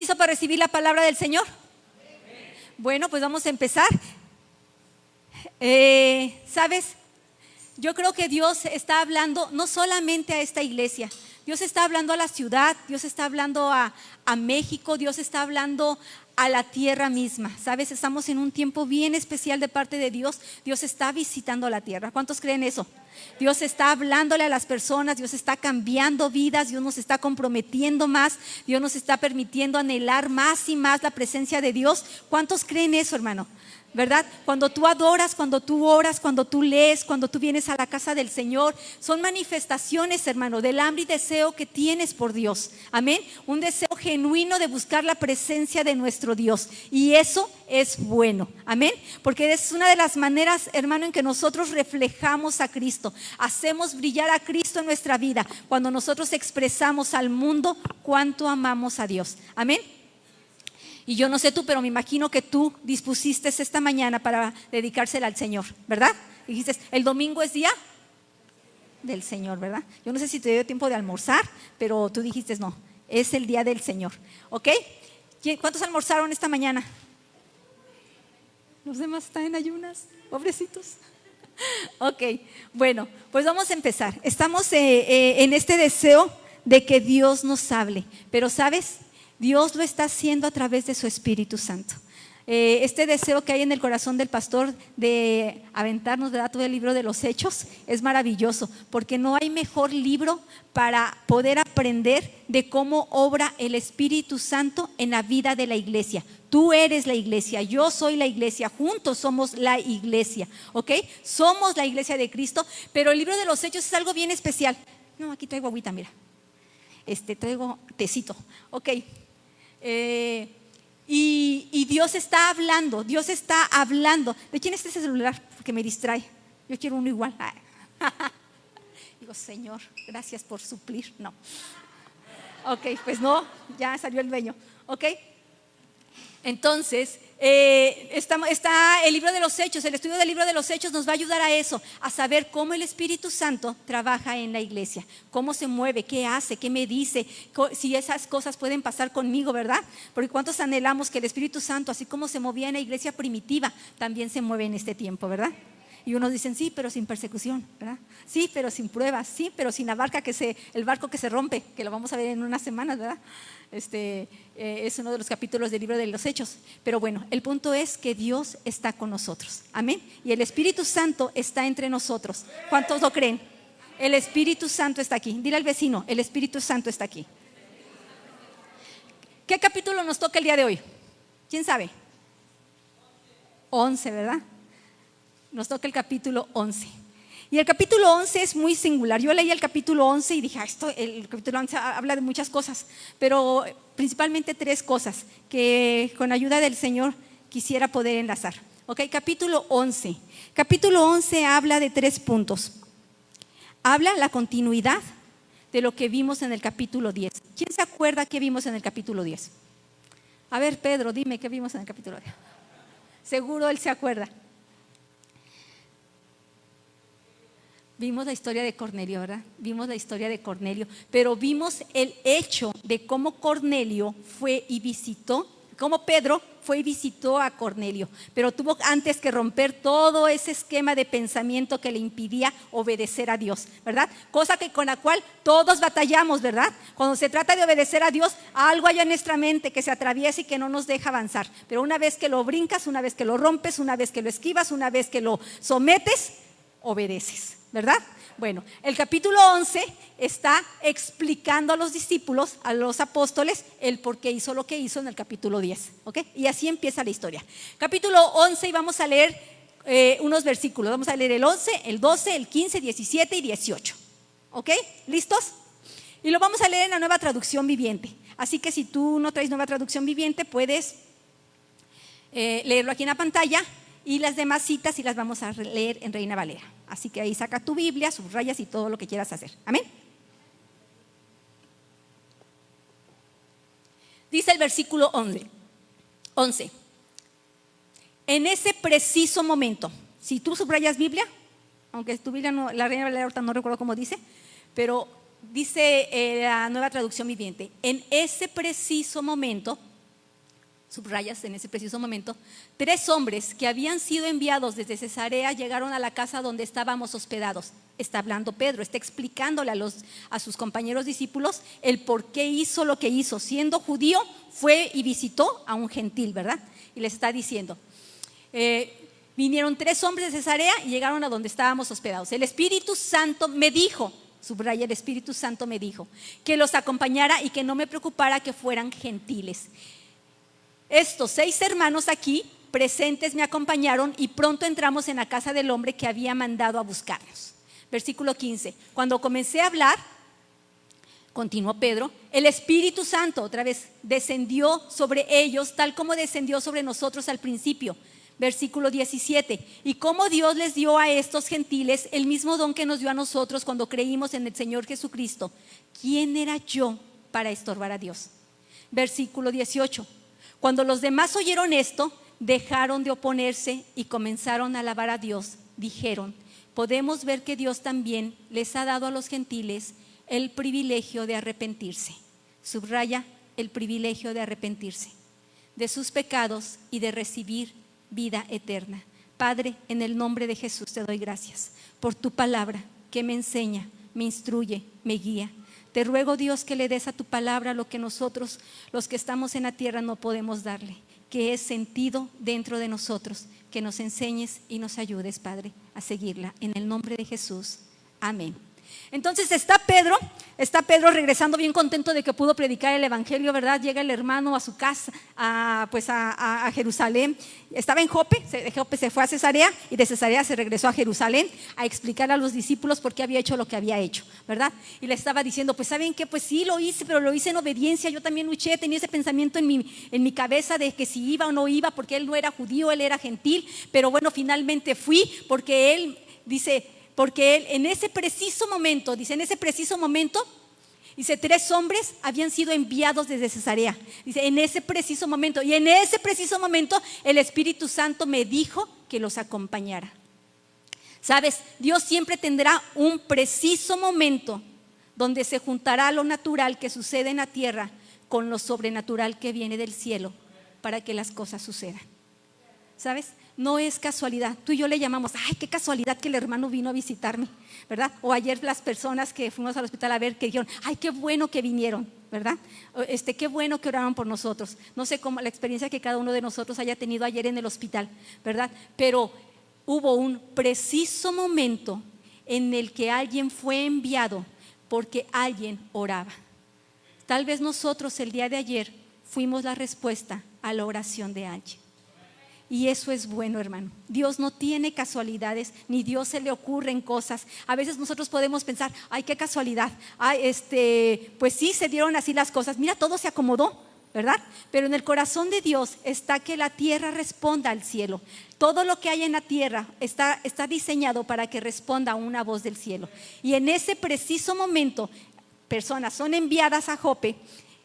¿Listo para recibir la palabra del Señor? Bueno, pues vamos a empezar. ¿Sabes? Yo creo que Dios está hablando no solamente a esta iglesia, Dios está hablando a la ciudad, Dios está hablando a México, Dios está hablando a la tierra misma. ¿Sabes? Estamos en un tiempo bien especial de parte de Dios. Dios está visitando la tierra. ¿Cuántos creen eso? Dios está hablándole a las personas, Dios está cambiando vidas, Dios nos está comprometiendo más, Dios nos está permitiendo anhelar más y más la presencia de Dios. ¿Cuántos creen eso, hermano? ¿Verdad? Cuando tú adoras, cuando tú oras, cuando tú lees, cuando tú vienes a la casa del Señor, son manifestaciones, hermano, del hambre y deseo que tienes por Dios. Amén. Un deseo genuino de buscar la presencia de nuestro Dios. Y eso es bueno. Amén. Porque es una de las maneras, hermano, en que nosotros reflejamos a Cristo. Hacemos brillar a Cristo en nuestra vida. Cuando nosotros expresamos al mundo cuánto amamos a Dios. Amén. Y yo no sé tú, pero me imagino que tú dispusiste esta mañana para dedicársela al Señor, ¿verdad? Dijiste, el domingo es día del Señor, ¿verdad? Yo no sé si te dio tiempo de almorzar, pero tú dijiste, no, es el día del Señor, ¿ok? ¿Cuántos almorzaron esta mañana? Los demás están en ayunas, pobrecitos. Ok, bueno, pues vamos a empezar. Estamos en este deseo de que Dios nos hable, pero ¿sabes? Dios lo está haciendo a través de su Espíritu Santo. Este deseo que hay en el corazón del pastor de aventarnos, ¿verdad?, todo el libro de los Hechos es maravilloso, porque no hay mejor libro para poder aprender de cómo obra el Espíritu Santo en la vida de la iglesia. Tú eres la iglesia, yo soy la iglesia, juntos somos la iglesia, ¿ok? Somos la iglesia de Cristo, pero el libro de los Hechos es algo bien especial. No, aquí traigo agüita, mira. Traigo tecito, ok. Y Dios está hablando, Dios está hablando. ¿De quién es ese celular? Porque me distrae. Yo quiero uno igual. Digo, Señor, gracias por suplir. No. Ok, pues no, ya salió el dueño. Ok. Entonces, está el libro de los Hechos. El estudio del libro de los Hechos nos va a ayudar a eso, a saber cómo el Espíritu Santo trabaja en la iglesia, cómo se mueve, qué hace, qué me dice, si esas cosas pueden pasar conmigo, ¿verdad? Porque cuántos anhelamos que el Espíritu Santo, así como se movía en la iglesia primitiva, también se mueve en este tiempo, ¿verdad? Y unos dicen, sí, pero sin persecución, ¿verdad? Sí, pero sin pruebas, sí, pero sin la barca el barco que se rompe, que lo vamos a ver en unas semanas, ¿verdad? Es uno de los capítulos del libro de los Hechos. Pero bueno, el punto es que Dios está con nosotros, amén. Y el Espíritu Santo está entre nosotros. ¿Cuántos lo creen? El Espíritu Santo está aquí. Dile al vecino, el Espíritu Santo está aquí. ¿Qué capítulo nos toca el día de hoy? ¿Quién sabe? 11, ¿verdad? Nos toca el capítulo 11. Y el capítulo 11 es muy singular. Yo leí el capítulo 11 y dije, el capítulo 11 habla de muchas cosas, pero principalmente 3 cosas que con ayuda del Señor quisiera poder enlazar. Ok, capítulo 11. Capítulo 11 habla de 3 puntos. Habla la continuidad de lo que vimos en el capítulo 10. ¿Quién se acuerda qué vimos en el capítulo 10? A ver, Pedro, dime qué vimos en el capítulo 10. Seguro él se acuerda. Vimos la historia de Cornelio, ¿verdad? Vimos la historia de Cornelio, pero vimos el hecho de cómo Cornelio fue y visitó, cómo Pedro fue y visitó a Cornelio, pero tuvo antes que romper todo ese esquema de pensamiento que le impidía obedecer a Dios, ¿verdad? Cosa con la cual todos batallamos, ¿verdad? Cuando se trata de obedecer a Dios, algo hay en nuestra mente que se atraviesa y que no nos deja avanzar, pero una vez que lo brincas, una vez que lo rompes, una vez que lo esquivas, una vez que lo sometes, obedeces, ¿verdad? Bueno, el capítulo 11 está explicando a los discípulos, a los apóstoles, el por qué hizo lo que hizo en el capítulo 10, ¿ok? Y así empieza la historia. Capítulo 11 y vamos a leer unos versículos. Vamos a leer el 11, el 12, el 15, 17 y 18, ¿ok? ¿Listos? Y lo vamos a leer en la Nueva Traducción Viviente. Así que si tú no traes Nueva Traducción Viviente, puedes leerlo aquí en la pantalla. Y las demás citas sí las vamos a leer en Reina Valera. Así que ahí saca tu Biblia, subrayas y todo lo que quieras hacer. Amén. Dice el versículo 11. En ese preciso momento, si tú subrayas Biblia, aunque tu Biblia no, la Reina Valera ahorita no recuerdo cómo dice, pero dice la Nueva Traducción Viviente, en ese preciso momento, subrayas en ese preciso momento, 3 hombres que habían sido enviados desde Cesarea llegaron a la casa donde estábamos hospedados. Está hablando Pedro, está explicándole a sus compañeros discípulos el por qué hizo lo que hizo. Siendo judío, fue y visitó a un gentil, ¿verdad? Y les está diciendo, vinieron 3 hombres de Cesarea y llegaron a donde estábamos hospedados. El Espíritu Santo me dijo, subraya, el Espíritu Santo me dijo, que los acompañara y que no me preocupara que fueran gentiles. Estos 6 hermanos aquí presentes me acompañaron y pronto entramos en la casa del hombre que había mandado a buscarnos. Versículo 15, cuando comencé a hablar, continuó Pedro, el Espíritu Santo otra vez descendió sobre ellos tal como descendió sobre nosotros al principio. Versículo 17, y como Dios les dio a estos gentiles el mismo don que nos dio a nosotros cuando creímos en el Señor Jesucristo. ¿Quién era yo para estorbar a Dios? Versículo 18, cuando los demás oyeron esto, dejaron de oponerse y comenzaron a alabar a Dios. Dijeron, podemos ver que Dios también les ha dado a los gentiles el privilegio de arrepentirse. Subraya, el privilegio de arrepentirse de sus pecados y de recibir vida eterna. Padre, en el nombre de Jesús te doy gracias por tu palabra que me enseña, me instruye, me guía. Te ruego, Dios, que le des a tu palabra lo que nosotros, los que estamos en la tierra, no podemos darle, que es sentido dentro de nosotros. Que nos enseñes y nos ayudes, Padre, a seguirla. En el nombre de Jesús. Amén. Entonces está Pedro regresando bien contento de que pudo predicar el evangelio, ¿verdad? Llega el hermano a su casa, a Jerusalén. Estaba en Jope, de Jope se fue a Cesarea y de Cesarea se regresó a Jerusalén a explicar a los discípulos por qué había hecho lo que había hecho, ¿verdad? Y le estaba diciendo, pues ¿saben qué? Pues sí lo hice, pero lo hice en obediencia. Yo también luché, tenía ese pensamiento en mi cabeza de que si iba o no iba, porque él no era judío, él era gentil, pero bueno, finalmente fui porque él dice... Porque él en ese preciso momento, dice 3 hombres habían sido enviados desde Cesarea. Dice, en ese preciso momento, y en ese preciso momento el Espíritu Santo me dijo que los acompañara. Sabes, Dios siempre tendrá un preciso momento donde se juntará lo natural que sucede en la tierra con lo sobrenatural que viene del cielo para que las cosas sucedan. ¿Sabes? No es casualidad. Tú y yo le llamamos, ay, qué casualidad que el hermano vino a visitarme, ¿verdad? O ayer las personas que fuimos al hospital a ver, que dijeron, ay, qué bueno que vinieron, ¿verdad? Qué bueno que oraron por nosotros. No sé cómo la experiencia que cada uno de nosotros haya tenido ayer en el hospital, ¿verdad? Pero hubo un preciso momento en el que alguien fue enviado porque alguien oraba. Tal vez nosotros el día de ayer fuimos la respuesta a la oración de alguien. Y eso es bueno, hermano. Dios no tiene casualidades, ni Dios se le ocurren cosas. A veces nosotros podemos pensar, ay, qué casualidad. Ay, pues sí, se dieron así las cosas. Mira, todo se acomodó, ¿verdad? Pero en el corazón de Dios está que la tierra responda al cielo. Todo lo que hay en la tierra está diseñado para que responda a una voz del cielo. Y en ese preciso momento, personas son enviadas a Jope,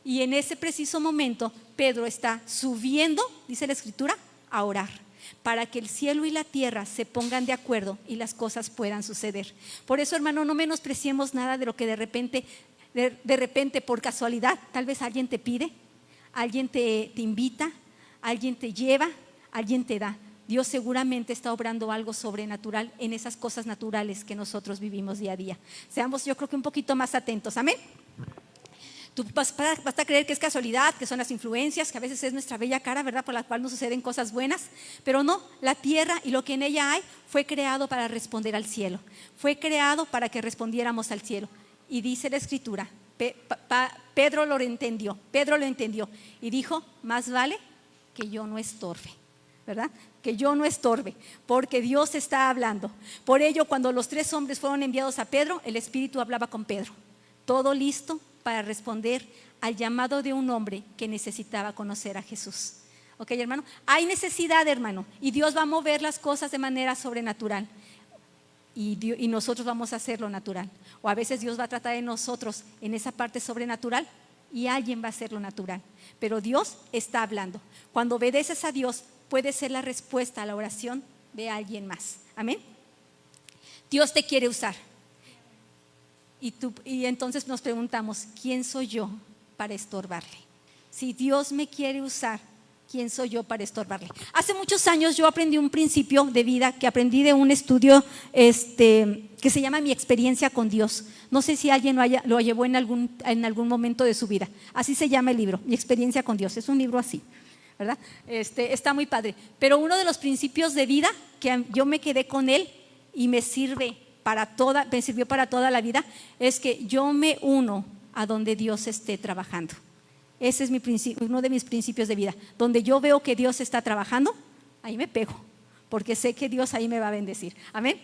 y en ese preciso momento Pedro está subiendo, dice la Escritura, a orar, para que el cielo y la tierra se pongan de acuerdo y las cosas puedan suceder. Por eso, hermano, no menospreciemos nada de lo que de repente por casualidad, tal vez alguien te pide, alguien te invita, alguien te lleva, alguien te da. Dios seguramente está obrando algo sobrenatural en esas cosas naturales que nosotros vivimos día a día. Seamos, yo creo que un poquito más atentos, amén. Tú vas a creer que es casualidad, que son las influencias, que a veces es nuestra bella cara, ¿verdad? Por la cual nos suceden cosas buenas. Pero no, la tierra y lo que en ella hay fue creado para responder al cielo. Fue creado para que respondiéramos al cielo. Y dice la Escritura, Pedro lo entendió y dijo, más vale que yo no estorbe, ¿verdad? Que yo no estorbe, porque Dios está hablando. Por ello, cuando los 3 hombres fueron enviados a Pedro, el Espíritu hablaba con Pedro. Todo listo para responder al llamado de un hombre que necesitaba conocer a Jesús. ¿Ok, hermano? Hay necesidad, hermano, y Dios va a mover las cosas de manera sobrenatural. Y nosotros vamos a hacer lo natural. O a veces Dios va a tratar de nosotros en esa parte sobrenatural y alguien va a hacer lo natural. Pero Dios está hablando. Cuando obedeces a Dios, puede ser la respuesta a la oración de alguien más. Amén. Dios te quiere usar. Y entonces nos preguntamos, ¿quién soy yo para estorbarle? Si Dios me quiere usar, ¿quién soy yo para estorbarle? Hace muchos años yo aprendí un principio de vida que aprendí de un estudio que se llama Mi experiencia con Dios. No sé si alguien lo llevó en algún momento de su vida. Así se llama el libro, Mi experiencia con Dios. Es un libro así, ¿verdad? Está muy padre. Pero uno de los principios de vida que yo me quedé con él y me sirvió para toda la vida es que yo me uno a donde Dios esté trabajando. Ese es uno de mis principios de vida. Donde yo veo que Dios está trabajando, ahí me pego, porque sé que Dios ahí me va a bendecir. Amén.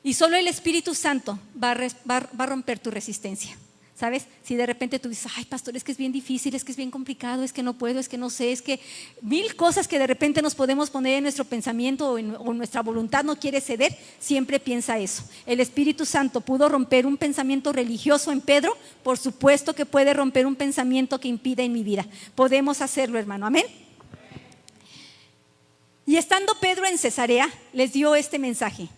Y solo el Espíritu Santo va a romper tu resistencia. ¿Sabes? Si de repente tú dices, ay, pastor, es que es bien difícil, es que es bien complicado, es que no puedo, es que no sé, es que mil cosas que de repente nos podemos poner en nuestro pensamiento o nuestra voluntad no quiere ceder, siempre piensa eso. El Espíritu Santo pudo romper un pensamiento religioso en Pedro, por supuesto que puede romper un pensamiento que impide en mi vida. Podemos hacerlo, hermano, amén. Y estando Pedro en Cesarea, les dio este mensaje.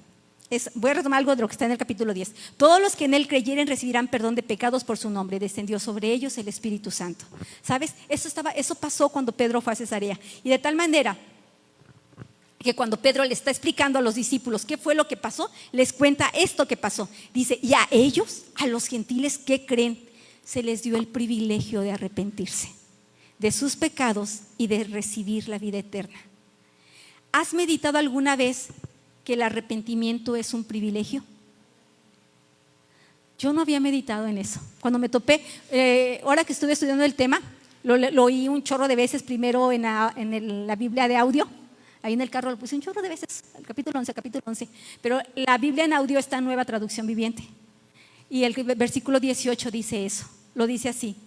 Voy a retomar algo de lo que está en el capítulo 10. Todos los que en él creyeren recibirán perdón de pecados por su nombre. Descendió sobre ellos el Espíritu Santo. ¿Sabes? Eso pasó cuando Pedro fue a Cesarea. Y de tal manera que cuando Pedro le está explicando a los discípulos qué fue lo que pasó, les cuenta esto que pasó. Dice, y a ellos, a los gentiles que creen, se les dio el privilegio de arrepentirse de sus pecados y de recibir la vida eterna. ¿Has meditado alguna vez que el arrepentimiento es un privilegio? Yo no había meditado en eso. Cuando me topé, ahora que estuve estudiando el tema, lo oí un chorro de veces, primero en la Biblia de audio, ahí en el carro lo puse un chorro de veces, el capítulo 11, pero la Biblia en audio está en Nueva Traducción Viviente. Y el versículo 18 dice eso, lo dice así: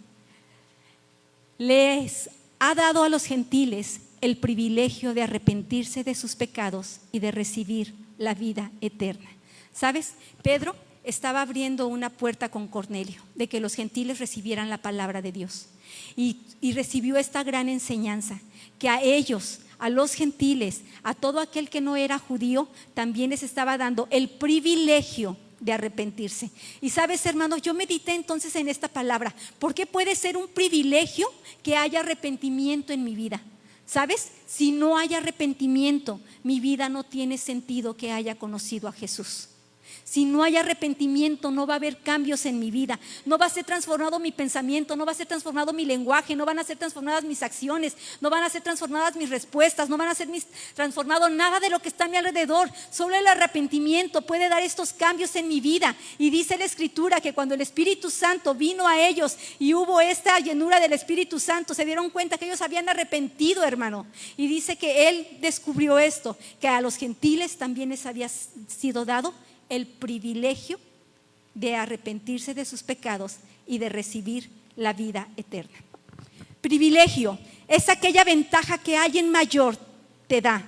les ha dado a los gentiles el privilegio de arrepentirse de sus pecados y de recibir la vida eterna. ¿Sabes? Pedro estaba abriendo una puerta con Cornelio de que los gentiles recibieran la palabra de Dios y recibió esta gran enseñanza, que a ellos, a los gentiles, a todo aquel que no era judío, también les estaba dando el privilegio de arrepentirse. Y sabes, hermanos, yo medité entonces en esta palabra. ¿Por qué puede ser un privilegio que haya arrepentimiento en mi vida? ¿Sabes? Si no hay arrepentimiento, mi vida no tiene sentido que haya conocido a Jesús. Si no hay arrepentimiento, no va a haber cambios en mi vida. No va a ser transformado mi pensamiento, no va a ser transformado mi lenguaje, no van a ser transformadas mis acciones, no van a ser transformadas mis respuestas, no van a ser transformado nada de lo que está a mi alrededor. Solo el arrepentimiento puede dar estos cambios en mi vida. Y dice la Escritura que cuando el Espíritu Santo vino a ellos y hubo esta llenura del Espíritu Santo, se dieron cuenta que ellos habían arrepentido, hermano. Y dice que Él descubrió esto, que a los gentiles también les había sido dado el privilegio de arrepentirse de sus pecados y de recibir la vida eterna. Privilegio es aquella ventaja que alguien mayor te da,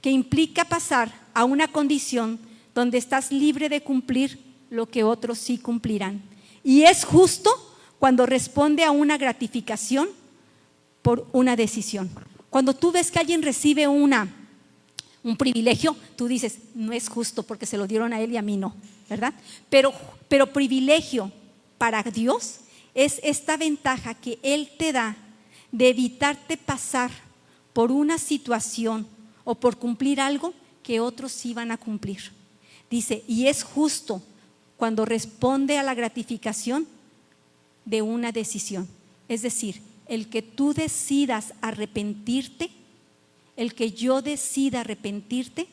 que implica pasar a una condición donde estás libre de cumplir lo que otros sí cumplirán. Y es justo cuando responde a una gratificación por una decisión. Cuando tú ves que alguien recibe un privilegio, tú dices, no es justo porque se lo dieron a él y a mí no, ¿verdad? Pero privilegio para Dios es esta ventaja que Él te da de evitarte pasar por una situación o por cumplir algo que otros sí van a cumplir. Dice, y es justo cuando responde a la gratificación de una decisión. Es decir, el que tú decidas arrepentirte, el que yo decida arrepentirte,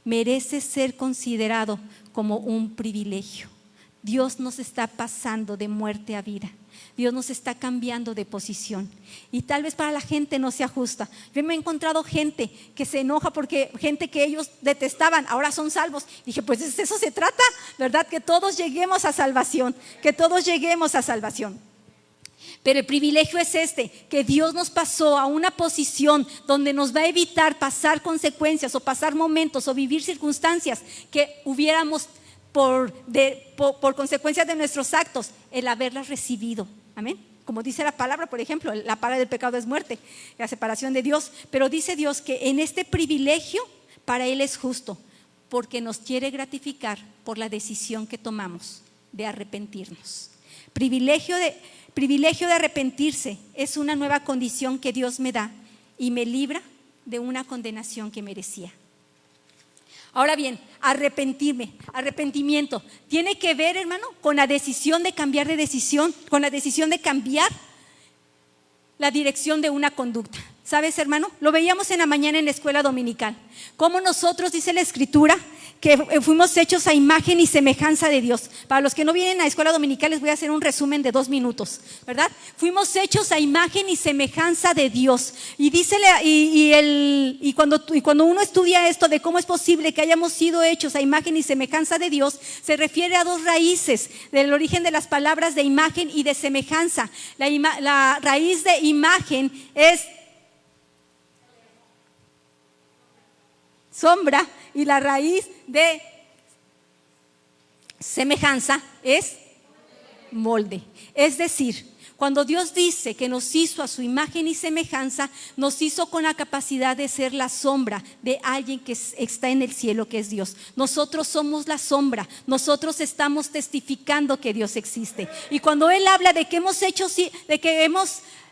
merece ser considerado como un privilegio. Dios nos está pasando de muerte a vida. Dios nos está cambiando de posición. Y tal vez para la gente no sea justa. Yo me he encontrado gente que se enoja porque gente que ellos detestaban ahora son salvos. Dije, pues de eso se trata, ¿verdad? Que todos lleguemos a salvación. Que todos lleguemos a salvación. Pero el privilegio es que Dios nos pasó a una posición donde nos va a evitar pasar consecuencias o pasar momentos o vivir circunstancias que hubiéramos por consecuencias de nuestros actos, el haberlas recibido. Amén. Como dice la palabra, por ejemplo, la paga del pecado es muerte, la separación de Dios. Pero dice Dios que en este privilegio para Él es justo, porque nos quiere gratificar por la decisión que tomamos de arrepentirnos. Privilegio de arrepentirse es una nueva condición que Dios me da y me libra de una condenación que merecía. Ahora bien, arrepentimiento, tiene que ver, hermano, con la decisión de cambiar de decisión, con la decisión de cambiar la dirección de una conducta. ¿Sabes, hermano? Lo veíamos en la mañana en la escuela dominical. Cómo nosotros, dice la Escritura, que fuimos hechos a imagen y semejanza de Dios. Para los que no vienen a la escuela dominical les voy a hacer un resumen de 2 minutos, ¿verdad? Fuimos hechos a imagen y semejanza de Dios. Y cuando uno estudia esto de cómo es posible que hayamos sido hechos a imagen y semejanza de Dios, se refiere a 2 raíces del origen de las palabras de imagen y de semejanza. La raíz de imagen es sombra y la raíz de semejanza es molde. Es decir, cuando Dios dice que nos hizo a su imagen y semejanza, nos hizo con la capacidad de ser la sombra de alguien que está en el cielo, que es Dios. Nosotros somos la sombra, nosotros estamos testificando que Dios existe. Y cuando Él habla de que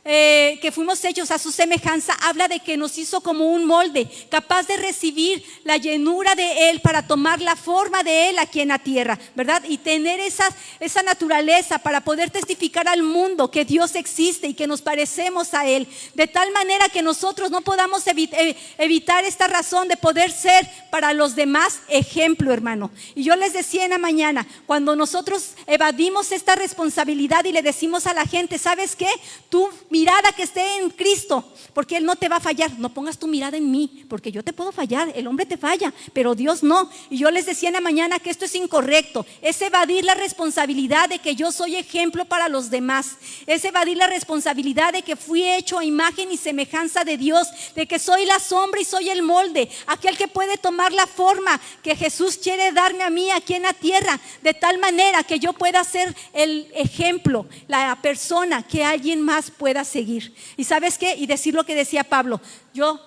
que fuimos hechos a su semejanza, habla de que nos hizo como un molde, capaz de recibir la llenura de Él para tomar la forma de Él aquí en la tierra, ¿verdad? Y tener esa naturaleza para poder testificar al mundo que Dios existe y que nos parecemos a Él, de tal manera que nosotros no podamos evitar esta razón de poder ser para los demás ejemplo, hermano. Y yo les decía en la mañana, cuando nosotros evadimos esta responsabilidad y le decimos a la gente, ¿sabes qué? Tú mirada que esté en Cristo, porque Él no te va a fallar. No pongas tu mirada en mí, porque yo te puedo fallar, el hombre te falla, pero Dios no. Y yo les decía en la mañana que esto es incorrecto, es evadir la responsabilidad de que yo soy ejemplo para los demás, es evadir la responsabilidad de que fui hecho a imagen y semejanza de Dios, de que soy la sombra y soy el molde, aquel que puede tomar la forma que Jesús quiere darme a mí aquí en la tierra, de tal manera que yo pueda ser el ejemplo, la persona que alguien más pueda seguir. ¿Y sabes qué? Y decir lo que decía Pablo,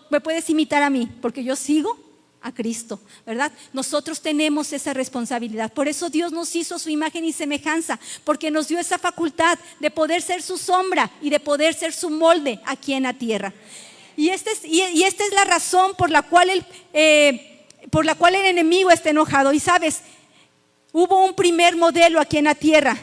me puedes imitar a mí, porque yo sigo a Cristo, ¿verdad? Nosotros tenemos esa responsabilidad. Por eso Dios nos hizo su imagen y semejanza, porque nos dio esa facultad de poder ser su sombra y de poder ser su molde aquí en la tierra. Y esta es la razón por la cual el enemigo está enojado. Y sabes, hubo un primer modelo aquí en la tierra,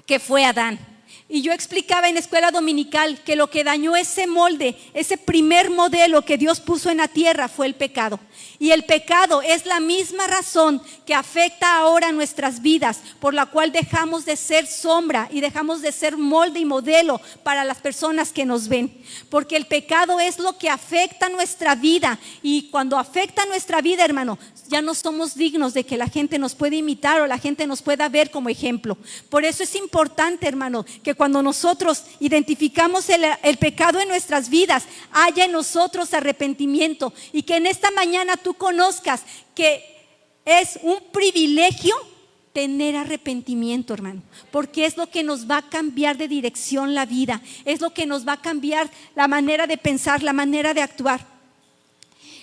que fue Adán. Y yo explicaba en la escuela dominical que lo que dañó ese molde, ese primer modelo que Dios puso en la tierra, fue el pecado. Y el pecado es la misma razón que afecta ahora nuestras vidas, por la cual dejamos de ser sombra y dejamos de ser molde y modelo para las personas que nos ven. Porque el pecado es lo que afecta nuestra vida, y cuando afecta nuestra vida, hermano, ya no somos dignos de que la gente nos pueda imitar o la gente nos pueda ver como ejemplo. Por eso es importante, hermano, que cuando nosotros identificamos el pecado en nuestras vidas, haya en nosotros arrepentimiento, y que en esta mañana tú conozcas que es un privilegio tener arrepentimiento, hermano, porque es lo que nos va a cambiar de dirección la vida, es lo que nos va a cambiar la manera de pensar, la manera de actuar.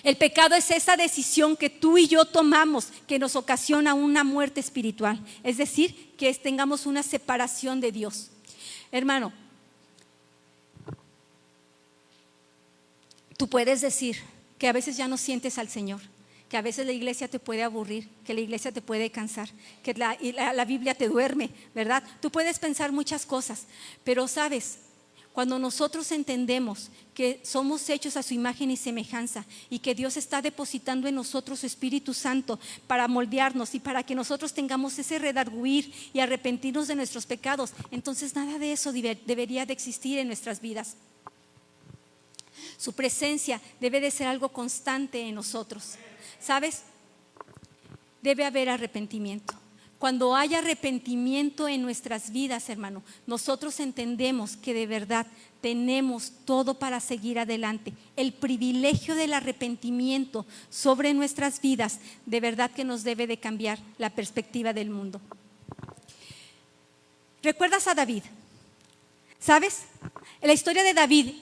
El pecado es esa decisión que tú y yo tomamos que nos ocasiona una muerte espiritual, es decir, que tengamos una separación de Dios. Hermano, tú puedes decir que a veces ya no sientes al Señor, que a veces la iglesia te puede aburrir, que la iglesia te puede cansar, que la Biblia te duerme, ¿verdad? Tú puedes pensar muchas cosas, pero sabes, cuando nosotros entendemos que somos hechos a su imagen y semejanza y que Dios está depositando en nosotros su Espíritu Santo para moldearnos y para que nosotros tengamos ese redarguir y arrepentirnos de nuestros pecados, entonces nada de eso debería de existir en nuestras vidas. Su presencia debe de ser algo constante en nosotros, ¿sabes? Debe haber arrepentimiento. Cuando hay arrepentimiento en nuestras vidas, hermano, nosotros entendemos que de verdad tenemos todo para seguir adelante. El privilegio del arrepentimiento sobre nuestras vidas, de verdad que nos debe de cambiar la perspectiva del mundo. ¿Recuerdas a David? ¿Sabes? La historia de David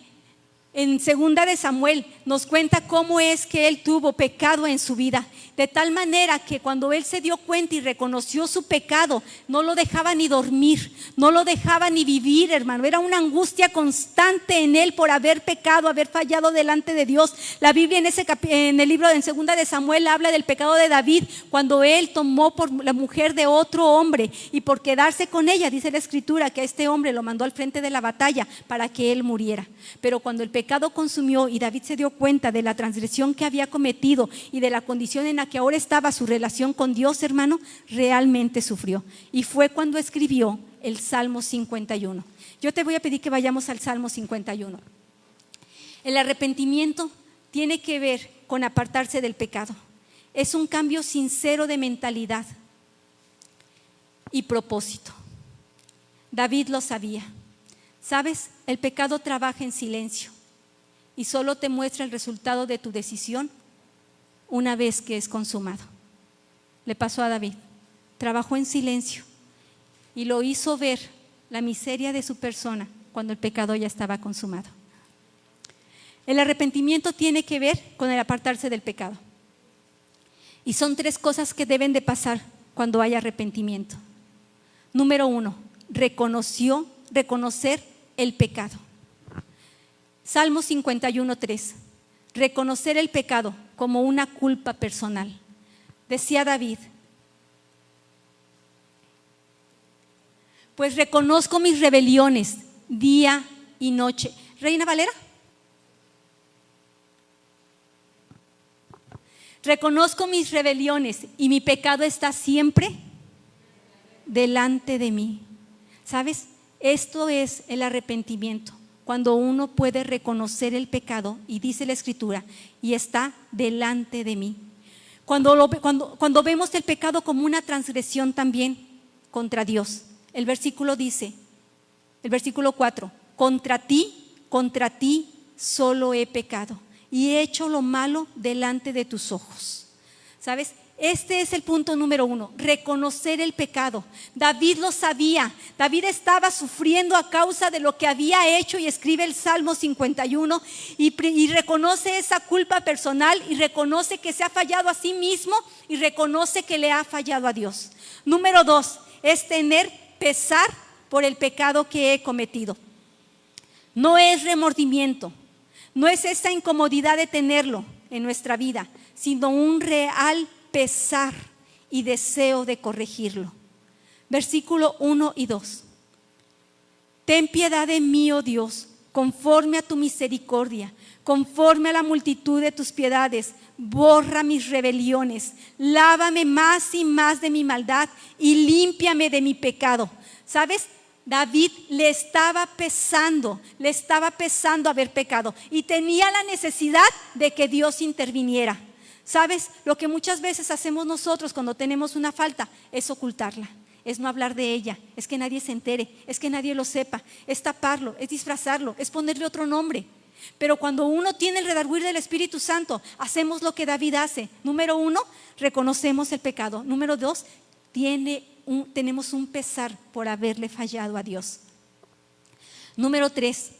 En segunda de Samuel nos cuenta cómo es que él tuvo pecado en su vida, de tal manera que cuando él se dio cuenta y reconoció su pecado, no lo dejaba ni dormir, no lo dejaba ni vivir, hermano. Era una angustia constante en él por haber pecado, haber fallado delante de Dios. La Biblia en el libro de segunda de Samuel habla del pecado de David, cuando él tomó por la mujer de otro hombre y por quedarse con ella, dice la Escritura que a este hombre lo mandó al frente de la batalla para que él muriera. Pero cuando el pecado consumió y David se dio cuenta de la transgresión que había cometido y de la condición en la que ahora estaba su relación con Dios, hermano, realmente sufrió. Y fue cuando escribió el Salmo 51. Yo te voy a pedir que vayamos al Salmo 51. El arrepentimiento tiene que ver con apartarse del pecado. Es un cambio sincero de mentalidad y propósito. David lo sabía. ¿Sabes? El pecado trabaja en silencio y solo te muestra el resultado de tu decisión una vez que es consumado. Le pasó a David. Trabajó en silencio y lo hizo ver la miseria de su persona cuando el pecado ya estaba consumado. El arrepentimiento tiene que ver con el apartarse del pecado. Y son 3 cosas que deben de pasar cuando hay arrepentimiento. Número 1, reconocer el pecado. Salmo 51:3. Reconocer el pecado como una culpa personal. Decía David: pues reconozco mis rebeliones día y noche. Reina Valera. Reconozco mis rebeliones y mi pecado está siempre delante de mí. ¿Sabes? Esto es el arrepentimiento, cuando uno puede reconocer el pecado y dice la Escritura, y está delante de mí. Cuando vemos el pecado como una transgresión también contra Dios, el versículo dice, el versículo 4, contra ti solo he pecado y he hecho lo malo delante de tus ojos. ¿Sabes? Este es el punto número 1, reconocer el pecado. David lo sabía. David estaba sufriendo a causa de lo que había hecho y escribe el Salmo 51 y reconoce esa culpa personal y reconoce que se ha fallado a sí mismo y reconoce que le ha fallado a Dios. Número 2, es tener pesar por el pecado que he cometido. No es remordimiento, no es esa incomodidad de tenerlo en nuestra vida, sino un real pesar y deseo de corregirlo. Versículo 1 y 2. Ten piedad de mí, oh Dios, conforme a tu misericordia, conforme a la multitud de tus piedades, borra mis rebeliones, lávame más y más de mi maldad y límpiame de mi pecado. ¿Sabes? David le estaba pesando haber pecado y tenía la necesidad de que Dios interviniera. ¿Sabes? Lo que muchas veces hacemos nosotros cuando tenemos una falta es ocultarla, es no hablar de ella, es que nadie se entere, es que nadie lo sepa, es taparlo, es disfrazarlo, es ponerle otro nombre. Pero cuando uno tiene el redarguir del Espíritu Santo, hacemos lo que David hace. Número 1, reconocemos el pecado. Número 2, tenemos un pesar por haberle fallado a Dios. Número 3,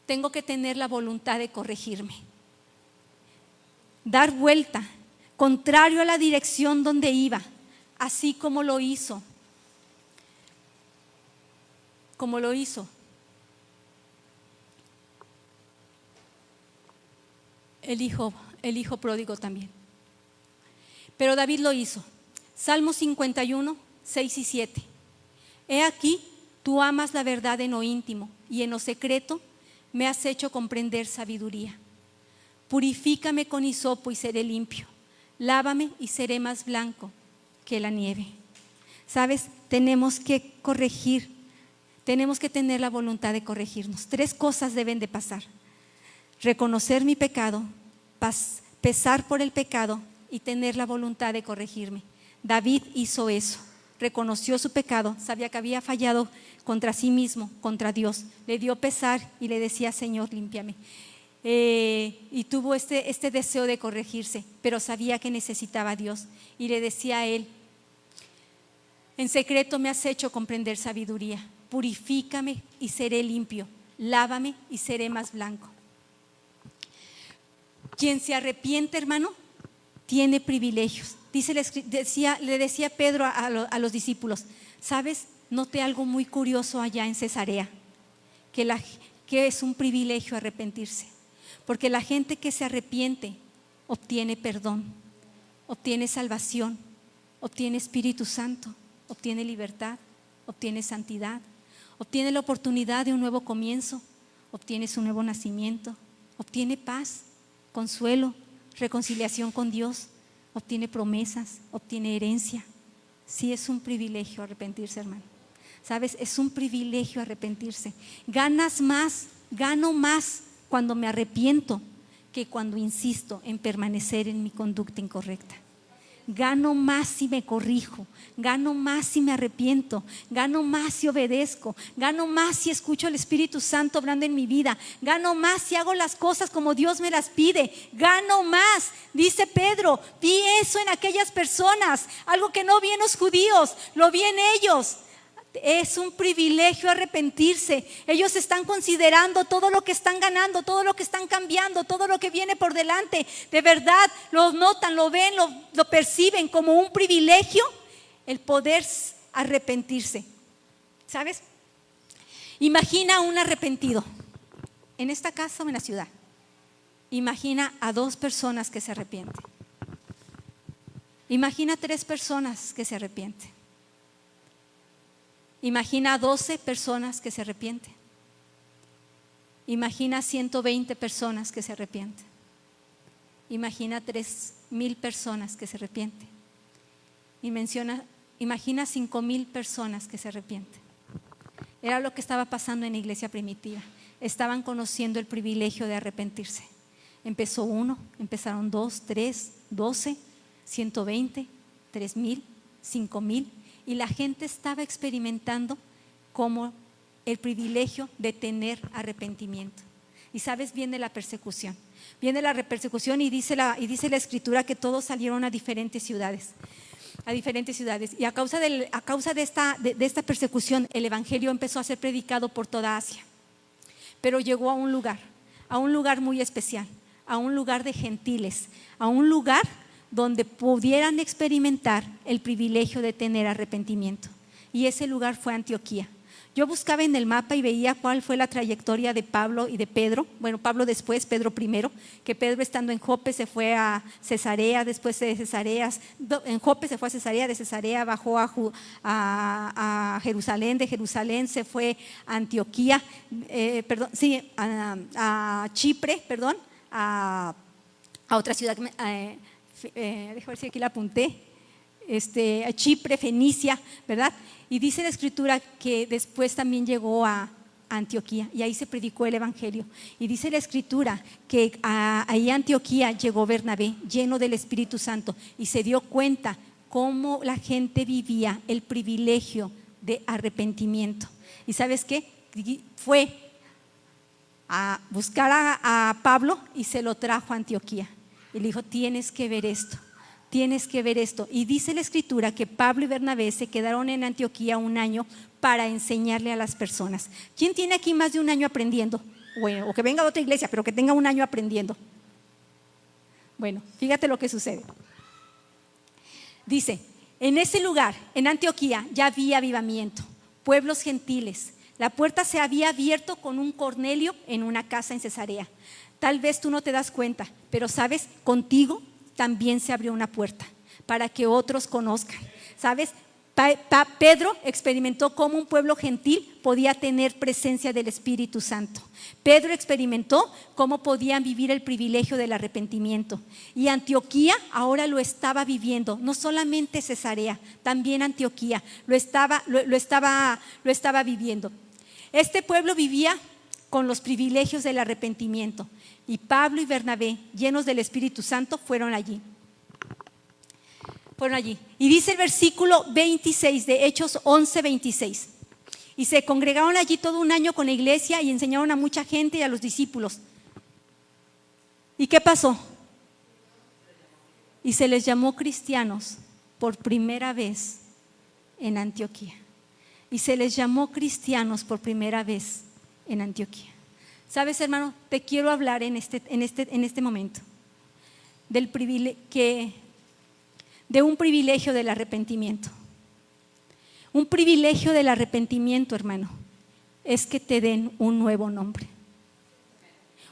tengo que tener la voluntad de corregirme. Dar vuelta, contrario a la dirección donde iba, así como lo hizo. El hijo pródigo también. Pero David lo hizo. Salmo 51, 6 y 7. He aquí, tú amas la verdad en lo íntimo y en lo secreto me has hecho comprender sabiduría. Purifícame con hisopo y seré limpio. Lávame y seré más blanco que la nieve. ¿Sabes? Tenemos que corregir. Tenemos que tener la voluntad de corregirnos. 3 cosas deben de pasar: reconocer mi pecado, pesar por el pecado y tener la voluntad de corregirme. David hizo eso. Reconoció su pecado, sabía que había fallado contra sí mismo, contra Dios. Le dio pesar y le decía: Señor, límpiame. Y tuvo este deseo de corregirse, pero sabía que necesitaba a Dios y le decía a él: en secreto me has hecho comprender sabiduría, purifícame y seré limpio, lávame y seré más blanco. Quien se arrepiente, hermano, tiene privilegios. Le decía Pedro a los discípulos, ¿sabes? Noté algo muy curioso allá en Cesarea, que es un privilegio arrepentirse, porque la gente que se arrepiente obtiene perdón, obtiene salvación, obtiene Espíritu Santo, obtiene libertad, obtiene santidad, obtiene la oportunidad de un nuevo comienzo, obtiene su nuevo nacimiento, obtiene paz, consuelo, reconciliación con Dios, obtiene promesas, obtiene herencia. Sí, es un privilegio arrepentirse, hermano. ¿Sabes? Es un privilegio arrepentirse. Gano más cuando me arrepiento que cuando insisto en permanecer en mi conducta incorrecta. Gano más si me corrijo, gano más si me arrepiento, gano más si obedezco, gano más si escucho al Espíritu Santo hablando en mi vida, gano más si hago las cosas como Dios me las pide, gano más. Dice Pedro, vi eso en aquellas personas, algo que no vi en los judíos, lo vi en ellos. Es un privilegio arrepentirse. Ellos están considerando todo lo que están ganando, todo lo que están cambiando, todo lo que viene por delante. De verdad, lo notan, lo ven, lo perciben como un privilegio el poder arrepentirse. ¿Sabes? Imagina un arrepentido en esta casa o en la ciudad. Imagina a 2 personas que se arrepienten. Imagina 3 personas que se arrepienten. Imagina 12 personas que se arrepienten. Imagina 120 personas que se arrepienten. Imagina 3,000 personas que se arrepienten. Imagina 5,000 personas que se arrepienten. Era lo que estaba pasando en la iglesia primitiva. Estaban conociendo el privilegio de arrepentirse. Empezó 1, empezaron 2, 3, 12, 120, 3,000, 5,000. Y la gente estaba experimentando como el privilegio de tener arrepentimiento. Y sabes, viene la persecución. Viene la persecución y dice la Escritura que todos salieron a diferentes ciudades. Y a causa de esta persecución, el Evangelio empezó a ser predicado por toda Asia. Pero llegó a un lugar muy especial, a un lugar de gentiles, a un lugar donde pudieran experimentar el privilegio de tener arrepentimiento. Y ese lugar fue Antioquía. Yo buscaba en el mapa y veía cuál fue la trayectoria de Pablo y de Pedro. Bueno, Pablo después, Pedro primero, que Pedro estando en Jope se fue a Cesarea, después de Cesarea, en Jope se fue a Cesarea, de Cesarea bajó a Jerusalén, de Jerusalén se fue a Antioquía, a Chipre, a otra ciudad, déjame ver si aquí la apunté, a Chipre, Fenicia, ¿verdad? Y dice la Escritura que después también llegó a Antioquía y ahí se predicó el Evangelio. Y dice la Escritura que ahí a Antioquía llegó Bernabé lleno del Espíritu Santo y se dio cuenta cómo la gente vivía el privilegio de arrepentimiento. ¿Y sabes qué? Fue a buscar a Pablo y se lo trajo a Antioquía. Y le dijo, tienes que ver esto. Y dice la Escritura que Pablo y Bernabé se quedaron en Antioquía 1 año para enseñarle a las personas. ¿Quién tiene aquí más de 1 año aprendiendo? Bueno, o que venga a otra iglesia, pero que tenga 1 año aprendiendo. Bueno, fíjate lo que sucede. Dice, en ese lugar, en Antioquía, ya había avivamiento, pueblos gentiles. La puerta se había abierto con un Cornelio en una casa en Cesarea. Tal vez tú no te das cuenta, pero sabes, contigo también se abrió una puerta para que otros conozcan. ¿Sabes? Pedro experimentó cómo un pueblo gentil podía tener presencia del Espíritu Santo. Pedro experimentó cómo podían vivir el privilegio del arrepentimiento. Y Antioquía ahora lo estaba viviendo, no solamente Cesarea, también Antioquía lo estaba viviendo. Este pueblo vivía con los privilegios del arrepentimiento. Y Pablo y Bernabé, llenos del Espíritu Santo, fueron allí. Y dice el versículo 26 de Hechos 11:26. Y se congregaron allí todo 1 año con la iglesia y enseñaron a mucha gente y a los discípulos. ¿Y qué pasó? Y se les llamó cristianos por primera vez en Antioquía. ¿Sabes, hermano? Te quiero hablar en este momento de un privilegio del arrepentimiento. Un privilegio del arrepentimiento, hermano, es que te den un nuevo nombre.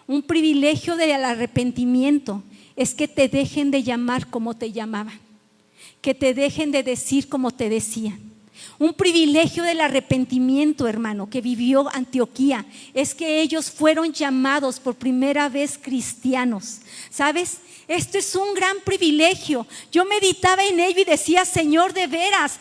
Un privilegio del arrepentimiento es que te dejen de llamar como te llamaban, que te dejen de decir como te decían. Un privilegio del arrepentimiento, hermano, que vivió Antioquía, es que ellos fueron llamados por primera vez cristianos. ¿Sabes? Esto es un gran privilegio. Yo meditaba en ello y decía, Señor, de veras,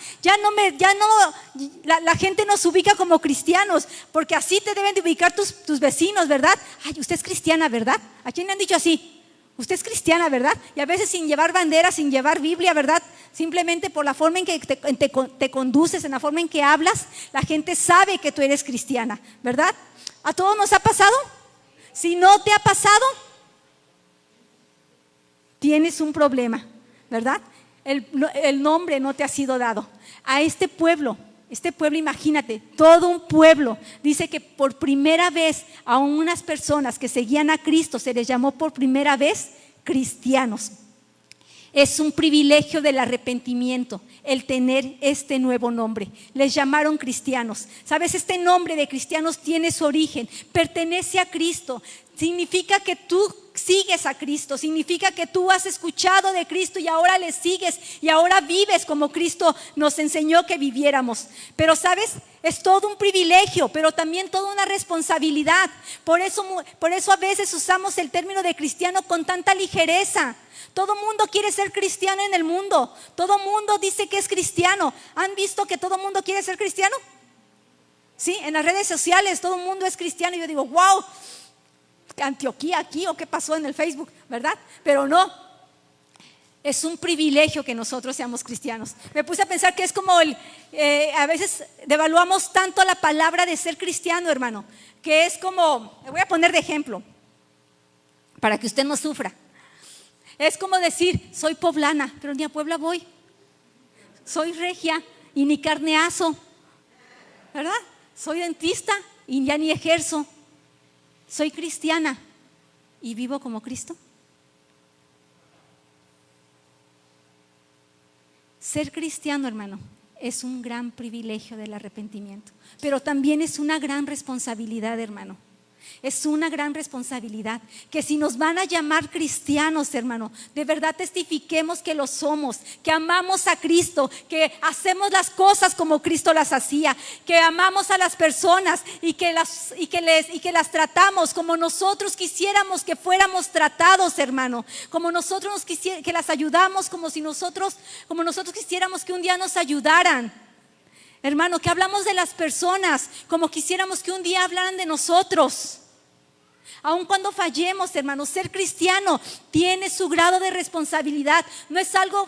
la gente nos ubica como cristianos, porque así te deben de ubicar tus vecinos, ¿verdad? Ay, usted es cristiana, ¿verdad? ¿A quién le han dicho así? Usted es cristiana, ¿verdad? Y a veces sin llevar bandera, sin llevar Biblia, ¿verdad? Simplemente por la forma en que te conduces, en la forma en que hablas, la gente sabe que tú eres cristiana, ¿verdad? ¿A todos nos ha pasado? Si no te ha pasado, tienes un problema, ¿verdad? El nombre no te ha sido dado. A este pueblo, imagínate, todo un pueblo, dice que por primera vez a unas personas que seguían a Cristo se les llamó por primera vez cristianos. Es un privilegio del arrepentimiento el tener este nuevo nombre. Les llamaron cristianos. ¿Sabes? Este nombre de cristianos tiene su origen, pertenece a Cristo. Significa que tú sigues a Cristo, significa que tú has escuchado de Cristo y ahora le sigues y ahora vives como Cristo nos enseñó que viviéramos. Pero ¿sabes? Es todo un privilegio, pero también toda una responsabilidad. Por eso a veces usamos el término de cristiano con tanta ligereza. Todo mundo quiere ser cristiano en el mundo. Todo mundo dice que es cristiano. ¿Han visto que todo mundo quiere ser cristiano? Sí, en las redes sociales todo el mundo es cristiano y yo digo, wow, Antioquía aquí o qué pasó en el Facebook, ¿verdad? Pero no, es un privilegio que nosotros seamos cristianos. Me puse a pensar que es como a veces devaluamos tanto la palabra de ser cristiano, hermano, que es como, le voy a poner de ejemplo para que usted no sufra. Es como decir, soy poblana, pero ni a Puebla voy. Soy regia y ni carneazo, ¿verdad? Soy dentista y ya ni ejerzo. Soy cristiana y vivo como Cristo. Ser cristiano, hermano, es un gran privilegio del arrepentimiento, pero también es una gran responsabilidad, hermano. Es una gran responsabilidad que si nos van a llamar cristianos, hermano, de verdad testifiquemos que lo somos, que amamos a Cristo, que hacemos las cosas como Cristo las hacía, que amamos a las personas y que las tratamos como nosotros quisiéramos que fuéramos tratados, hermano, como nosotros que las ayudamos como nosotros quisiéramos que un día nos ayudaran. Hermano, que hablamos de las personas como quisiéramos que un día hablaran de nosotros. Aun cuando fallemos, hermano, ser cristiano tiene su grado de responsabilidad. No es algo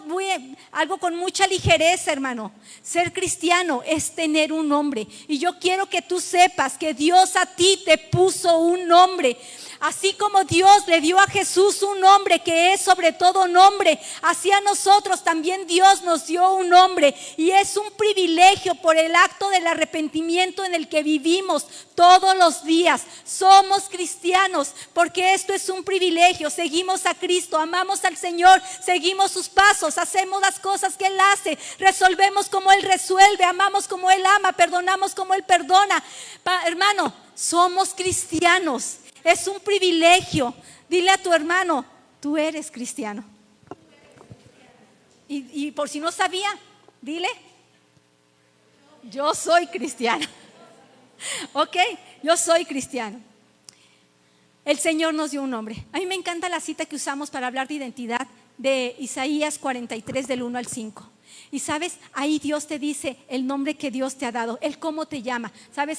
con mucha ligereza, hermano. Ser cristiano es tener un nombre. Y yo quiero que tú sepas que Dios a ti te puso un nombre. Así como Dios le dio a Jesús un nombre que es sobre todo nombre, así a nosotros también Dios nos dio un nombre. Y es un privilegio por el acto del arrepentimiento en el que vivimos todos los días. Somos cristianos porque esto es un privilegio. Seguimos a Cristo, amamos al Señor, seguimos sus pasos, hacemos las cosas que Él hace, resolvemos como Él resuelve, amamos como Él ama, perdonamos como Él perdona. Hermano, somos cristianos. Es un privilegio. Dile a tu hermano, tú eres cristiano. Y por si no sabía, dile, yo soy cristiano. Ok, yo soy cristiano. El Señor nos dio un nombre. A mí me encanta la cita que usamos para hablar de identidad de Isaías 43 del 1 al 5. Y sabes, ahí Dios te dice el nombre que Dios te ha dado, el cómo te llama. Sabes,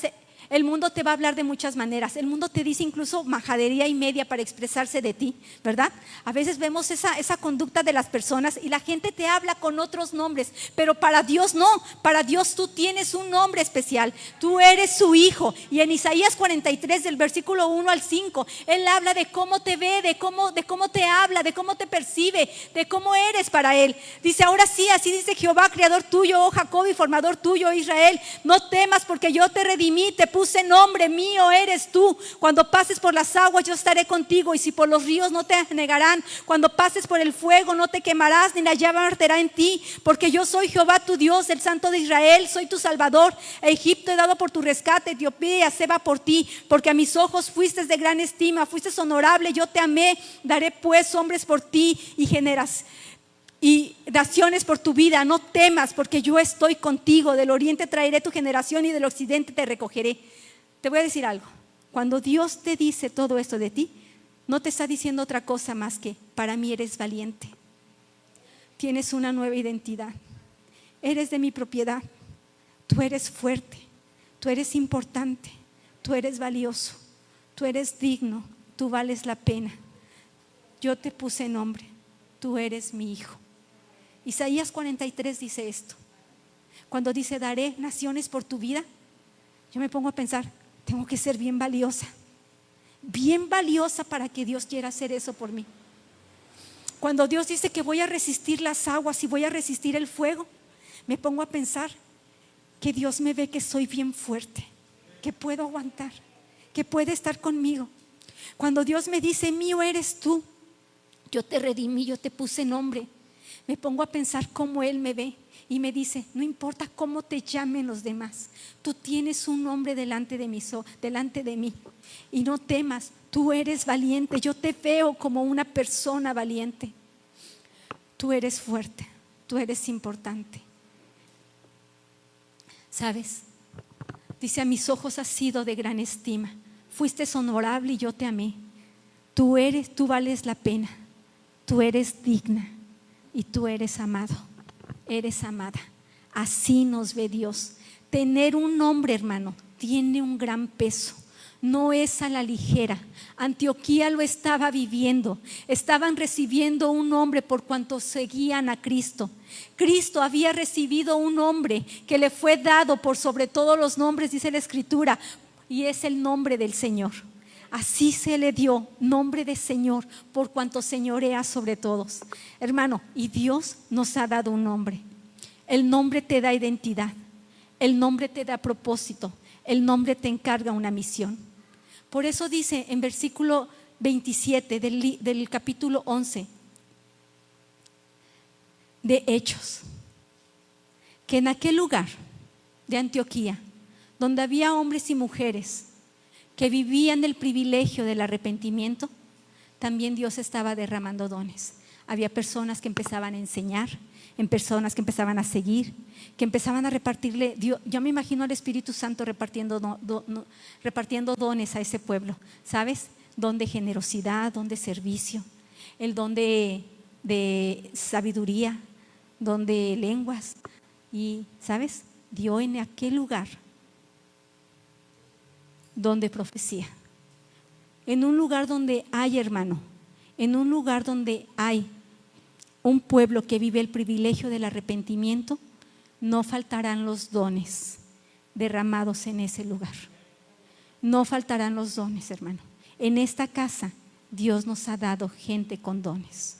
el mundo te va a hablar de muchas maneras. El mundo te dice incluso majadería y media para expresarse de ti, ¿verdad? A veces vemos esa conducta de las personas y la gente te habla con otros nombres, pero para Dios no. Para Dios tú tienes un nombre especial. Tú eres su hijo. Y en Isaías 43 del versículo 1 al 5, Él habla de cómo te ve, de cómo te habla, de cómo te percibe, de cómo eres para Él. Dice, ahora sí, así dice Jehová, creador tuyo, oh Jacob, y formador tuyo, oh Israel. No temas porque yo te redimí, te puse nombre, mío eres tú. Cuando pases por las aguas yo estaré contigo, y si por los ríos no te anegarán. Cuando pases por el fuego no te quemarás, ni la llama arderá en ti, porque yo soy Jehová tu Dios, el Santo de Israel, soy tu Salvador. A Egipto he dado por tu rescate, Etiopía y a Seba por ti, porque a mis ojos fuiste de gran estima, fuiste honorable, yo te amé. Daré pues hombres por ti y naciones por tu vida. No temas, porque yo estoy contigo. Del oriente traeré tu generación y del occidente te recogeré. Te voy a decir algo. Cuando Dios te dice todo esto de ti, no te está diciendo otra cosa más que: para mí eres valiente, tienes una nueva identidad, eres de mi propiedad, tú eres fuerte, tú eres importante, tú eres valioso, tú eres digno, tú vales la pena. Yo te puse nombre, tú eres mi hijo. Isaías 43 dice esto. Cuando dice daré naciones por tu vida, yo me pongo a pensar, tengo que ser bien valiosa para que Dios quiera hacer eso por mí. Cuando Dios dice que voy a resistir las aguas y voy a resistir el fuego, me pongo a pensar que Dios me ve que soy bien fuerte, que puedo aguantar, que puede estar conmigo. Cuando Dios me dice mío eres tú, yo te redimí, yo te puse nombre, me pongo a pensar cómo Él me ve y me dice: no importa cómo te llamen los demás, tú tienes un nombre delante de mí, y no temas, tú eres valiente, yo te veo como una persona valiente, tú eres fuerte, tú eres importante. ¿Sabes? Dice: a mis ojos has sido de gran estima, fuiste honorable y yo te amé. Tú vales la pena, tú eres digna y tú eres amado, eres amada. Así nos ve Dios. Tener un nombre, hermano, tiene un gran peso. No es a la ligera. Antioquía lo estaba viviendo. Estaban recibiendo un nombre por cuanto seguían a Cristo. Cristo había recibido un nombre que le fue dado por sobre todos los nombres, dice la Escritura, y es el nombre del Señor. Así se le dio nombre de Señor por cuanto señorea sobre todos. Hermano, y Dios nos ha dado un nombre. El nombre te da identidad, el nombre te da propósito, el nombre te encarga una misión. Por eso dice en versículo 27 del capítulo 11 de Hechos, que en aquel lugar de Antioquía, donde había hombres y mujeres que vivían el privilegio del arrepentimiento, también Dios estaba derramando dones. Había personas que empezaban a enseñar, en personas que empezaban a seguir, que empezaban a repartirle. Yo me imagino al Espíritu Santo repartiendo dones a ese pueblo, ¿sabes? Don de generosidad, don de servicio, el don de sabiduría, don de lenguas. Y, ¿sabes? Dio en aquel lugar donde profecía, en un lugar donde hay, hermano, en un lugar donde hay un pueblo que vive el privilegio del arrepentimiento, no faltarán los dones derramados en ese lugar. No faltarán los dones, hermano. En esta casa Dios nos ha dado gente con dones,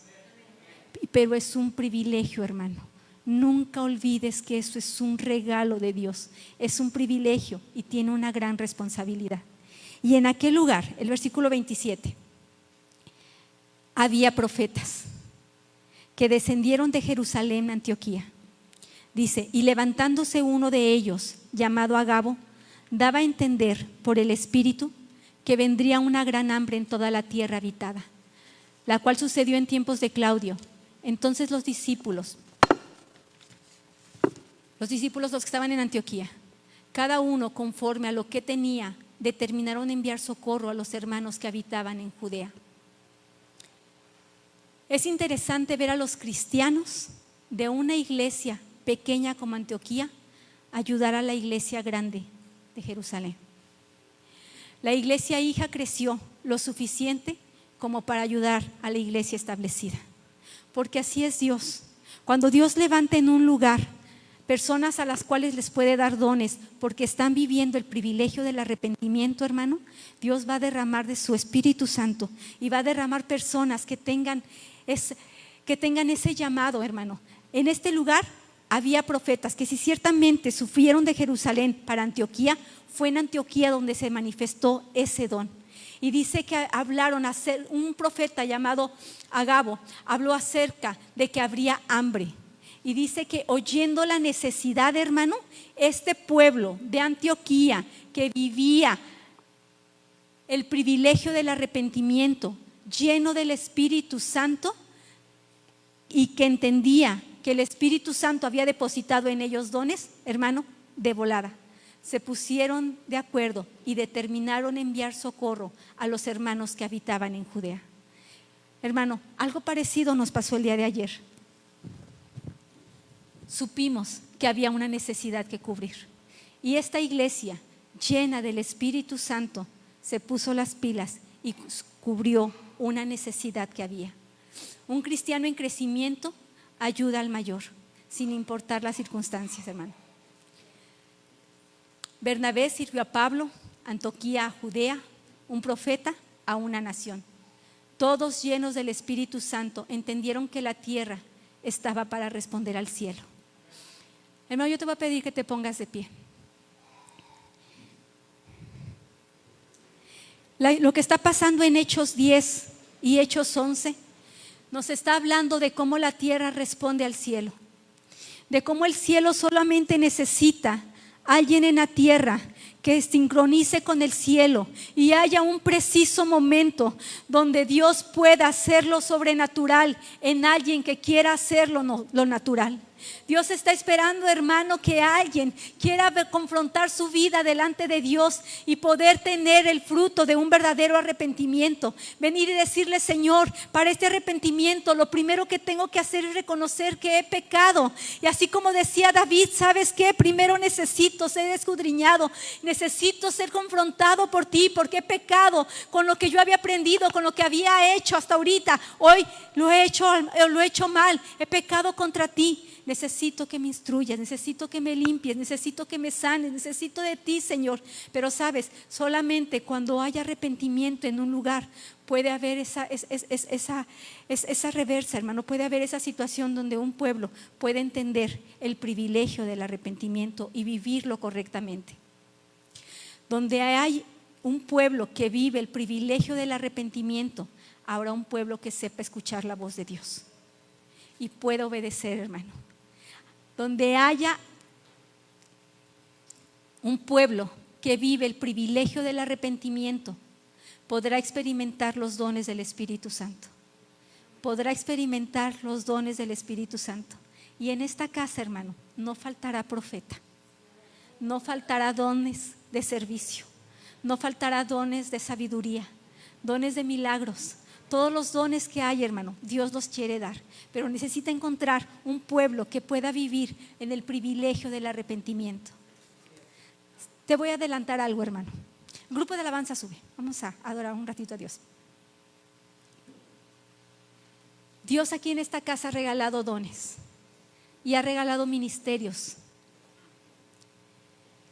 pero es un privilegio, hermano. Nunca olvides que eso es un regalo de Dios, es un privilegio y tiene una gran responsabilidad. Y en aquel lugar, el versículo 27, había profetas que descendieron de Jerusalén a Antioquía. Dice: y levantándose uno de ellos, llamado Agabo, daba a entender por el Espíritu que vendría una gran hambre en toda la tierra habitada, la cual sucedió en tiempos de Claudio. Entonces los discípulos, los que estaban en Antioquía, cada uno conforme a lo que tenía, determinaron enviar socorro a los hermanos que habitaban en Judea. Es interesante ver a los cristianos de una iglesia pequeña como Antioquía ayudar a la iglesia grande de Jerusalén. La iglesia hija creció lo suficiente como para ayudar a la iglesia establecida, porque así es Dios. Cuando Dios levanta en un lugar personas a las cuales les puede dar dones porque están viviendo el privilegio del arrepentimiento, hermano, Dios va a derramar de su Espíritu Santo y va a derramar personas que tengan ese llamado, hermano. En este lugar había profetas que si ciertamente sufrieron de Jerusalén para Antioquía, fue en Antioquía donde se manifestó ese don. Y dice que hablaron, un profeta llamado Agabo habló acerca de que habría hambre. Y dice que oyendo la necesidad, hermano, este pueblo de Antioquía que vivía el privilegio del arrepentimiento, lleno del Espíritu Santo, y que entendía que el Espíritu Santo había depositado en ellos dones, hermano, de volada se pusieron de acuerdo y determinaron enviar socorro a los hermanos que habitaban en Judea. Hermano, algo parecido nos pasó el día de ayer. Supimos que había una necesidad que cubrir, y esta iglesia llena del Espíritu Santo se puso las pilas y cubrió una necesidad que había. Un cristiano en crecimiento ayuda al mayor, sin importar las circunstancias, hermano. Bernabé sirvió a Pablo, Antioquía a Judea, un profeta a una nación. Todos llenos del Espíritu Santo entendieron que la tierra estaba para responder al cielo. Hermano, yo te voy a pedir que te pongas de pie. Lo que está pasando en Hechos 10 y Hechos 11 nos está hablando de cómo la tierra responde al cielo, de cómo el cielo solamente necesita alguien en la tierra que sincronice con el cielo y haya un preciso momento donde Dios pueda hacer lo sobrenatural en alguien que quiera hacer lo natural. Dios está esperando, hermano, que alguien quiera confrontar su vida delante de Dios y poder tener el fruto de un verdadero arrepentimiento. Venir y decirle: Señor, para este arrepentimiento lo primero que tengo que hacer es reconocer que he pecado. Y así como decía David, ¿sabes qué? Primero necesito ser escudriñado, necesito ser confrontado por ti, porque he pecado con lo que yo había aprendido, con lo que había hecho hasta ahorita. Hoy lo he hecho mal, he pecado contra ti. Necesito que me instruyas, necesito que me limpies, necesito que me sanes, necesito de ti, Señor. Pero sabes, solamente cuando haya arrepentimiento en un lugar puede haber esa reversa, hermano. Puede haber esa situación donde un pueblo puede entender el privilegio del arrepentimiento y vivirlo correctamente. Donde hay un pueblo que vive el privilegio del arrepentimiento, habrá un pueblo que sepa escuchar la voz de Dios y pueda obedecer, hermano. Donde haya un pueblo que vive el privilegio del arrepentimiento, podrá experimentar los dones del Espíritu Santo. Podrá experimentar los dones del Espíritu Santo. Y en esta casa, hermano, no faltará profeta, no faltará dones de servicio, no faltará dones de sabiduría, dones de milagros. Todos los dones que hay, hermano, Dios los quiere dar, pero necesita encontrar un pueblo que pueda vivir en el privilegio del arrepentimiento. Te voy a adelantar algo, hermano. Grupo de alabanza, sube. Vamos a adorar un ratito a Dios. Dios aquí en esta casa ha regalado dones y ha regalado ministerios.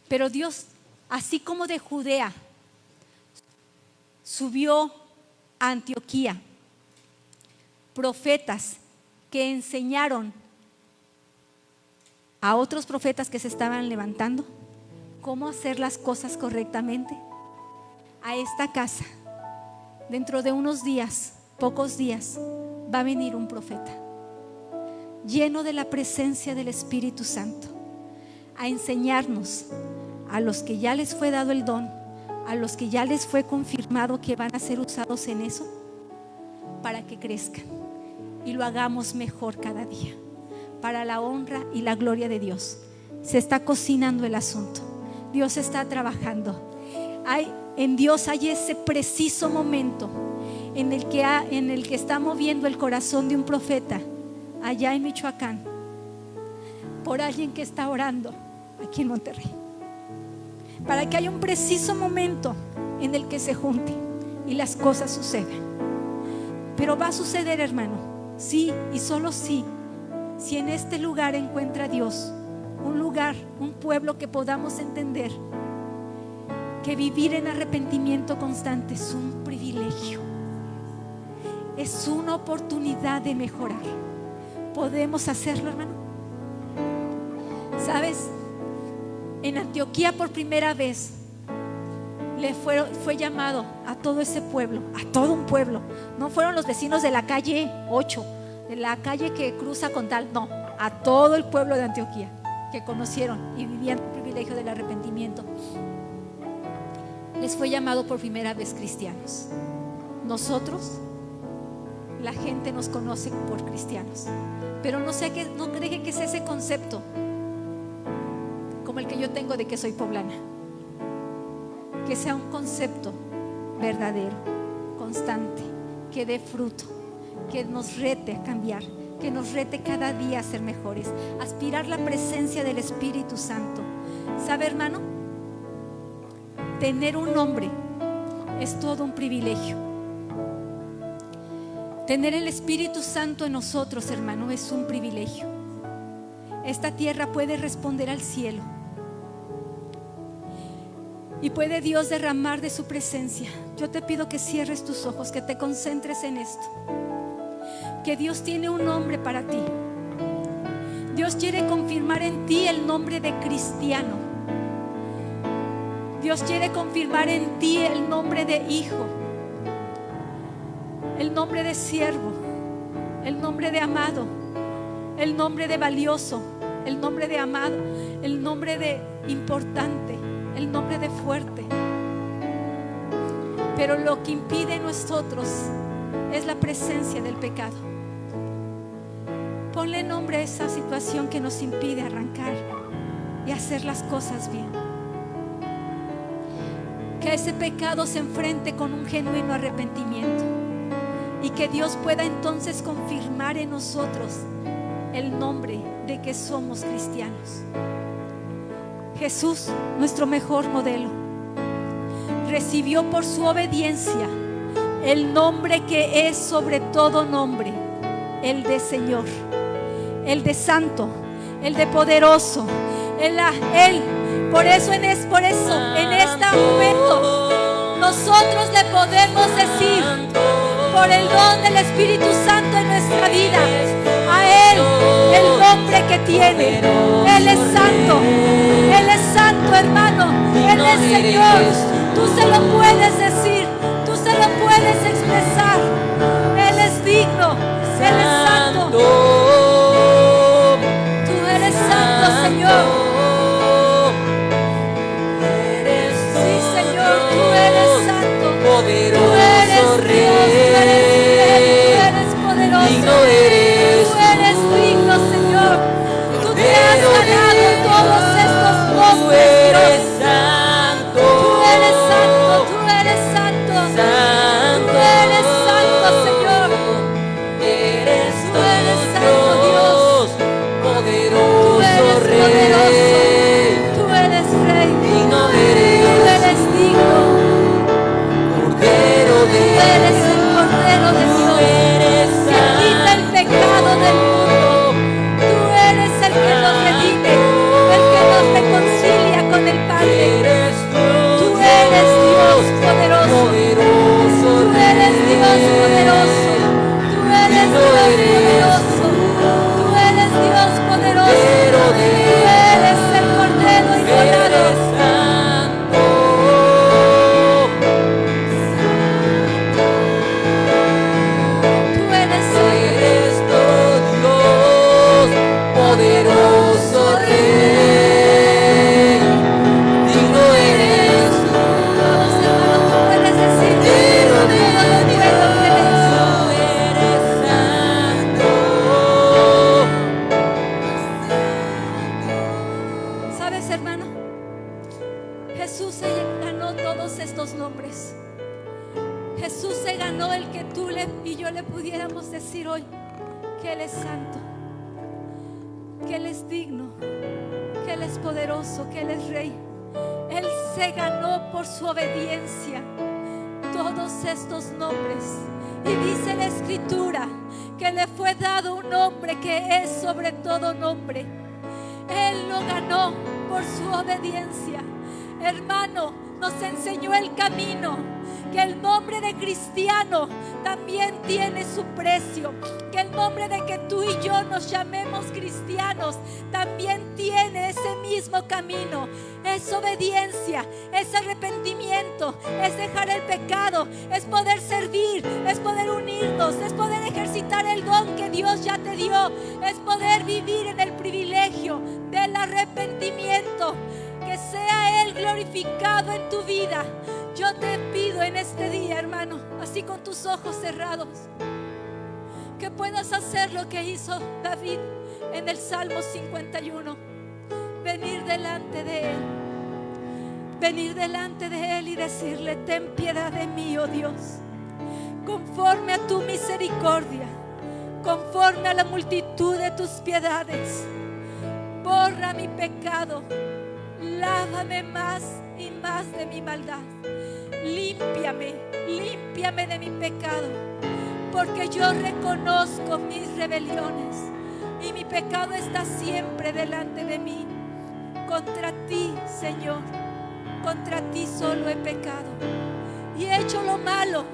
Pero Dios, así como de Judea subió a Antioquía profetas que enseñaron a otros profetas que se estaban levantando cómo hacer las cosas correctamente, a esta casa dentro de unos días, pocos días, va a venir un profeta lleno de la presencia del Espíritu Santo a enseñarnos, a los que ya les fue dado el don, a los que ya les fue confirmado que van a ser usados en eso, para que crezcan y lo hagamos mejor cada día, para la honra y la gloria de Dios. Se está cocinando el asunto, Dios está trabajando. En Dios hay ese preciso momento en el que está moviendo el corazón de un profeta allá en Michoacán por alguien que está orando aquí en Monterrey, para que haya un preciso momento en el que se junte y las cosas sucedan. Pero va a suceder, hermano, sí y solo sí, si en este lugar encuentra Dios un lugar, un pueblo que podamos entender que vivir en arrepentimiento constante es un privilegio, es una oportunidad de mejorar. ¿Podemos hacerlo, hermano? ¿Sabes? En Antioquía por primera vez fue llamado a todo ese pueblo, a todo un pueblo. No fueron los vecinos de la calle 8, de la calle que cruza con tal, no, a todo el pueblo de Antioquía que conocieron y vivían el privilegio del arrepentimiento. Les fue llamado por primera vez cristianos. Nosotros, la gente nos conoce por cristianos, pero no cree que es ese concepto como el que yo tengo de que soy poblana. Que sea un concepto verdadero, constante, que dé fruto, que nos rete a cambiar, que nos rete cada día a ser mejores, aspirar la presencia del Espíritu Santo. ¿Sabe, hermano? Tener un nombre es todo un privilegio. Tener el Espíritu Santo en nosotros, hermano, es un privilegio. Esta tierra puede responder al cielo y puede Dios derramar de su presencia. Yo te pido que cierres tus ojos, que te concentres en esto, que Dios tiene un nombre para ti. Dios quiere confirmar en ti el nombre de cristiano. Dios quiere confirmar en ti el nombre de hijo, el nombre de siervo, el nombre de amado, el nombre de valioso, el nombre de amado, el nombre de importante, el nombre de fuerte. Pero lo que impide en nosotros es la presencia del pecado. Ponle nombre a esa situación que nos impide arrancar y hacer las cosas bien. Que ese pecado se enfrente con un genuino arrepentimiento y que Dios pueda entonces confirmar en nosotros el nombre de que somos cristianos. Jesús, nuestro mejor modelo, recibió por su obediencia el nombre que es sobre todo nombre, el de Señor, el de Santo, el de Poderoso, por eso en este momento nosotros le podemos decir, por el don del Espíritu Santo en nuestra vida, a Él el nombre que tiene. Él es santo, hermano. Él es Señor. Tú se lo puedes decir, tú se lo puedes expresar. Él es digno, Él es santo. Tú eres santo, Señor. Poderoso tú eres Rey, Dios, tú eres poderoso, digno eres tú eres digno, Señor. Tú te has ganado todos estos nombres, tú eres Dios. santo, Tú eres santo, tú eres santo, santo, tú eres santo, Señor. eres Tú eres todo santo, Dios. Dios, Tú poderoso eres Rey, poderoso, tú eres Rey, digno tú eres, eres digno. Cordero Tú de eres el Cordero de Dios, eres que quita el pecado del mundo. Tú eres el que nos redime, el que nos reconcilia con el Padre. eres Tú eres Dios poderoso, poderoso tú eres Dios poderoso, tú eres Dios poderoso, tú eres Dios poderoso, tú eres el Cordero inmolado. eres santo, Tú eres santo. eres todo Dios, poderoso Rey, digno eres, Todos, hermanos, tú puedes decir, todo lo puedo que eres santo, ¿sabes, hermano? Jesús se ganó todos estos nombres. Jesús se ganó el que tú y yo le pudiéramos decir hoy que Él es santo, que Él es digno, que Él es poderoso, que Él es Rey. Él se ganó por su obediencia todos estos nombres. Y dice la Escritura que le fue dado un nombre que es sobre todo nombre. Él lo ganó por su obediencia. Hermano, nos enseñó el camino. que el nombre de cristiano también tiene su precio, que el nombre de que tú y yo nos llamemos cristianos también tiene ese mismo camino. Es obediencia, es arrepentimiento, es dejar el pecado, es poder servir, es poder unirnos, es poder ejercitar el don que Dios ya te dio, es poder vivir en el privilegio del arrepentimiento. Que sea Él glorificado en tu vida. Yo te pido en este día, hermano, así con tus ojos cerrados, que puedas hacer lo que hizo David en el Salmo 51. Venir delante de Él, venir delante de Él y decirle: ten piedad de mí, oh Dios, conforme a tu misericordia, conforme a la multitud de tus piedades. Borra mi pecado, lávame más y más de mi maldad. Límpiame, límpiame de mi pecado, porque yo reconozco mis rebeliones y mi pecado está siempre delante de mí. Contra ti, Señor, contra ti solo he pecado y he hecho lo malo.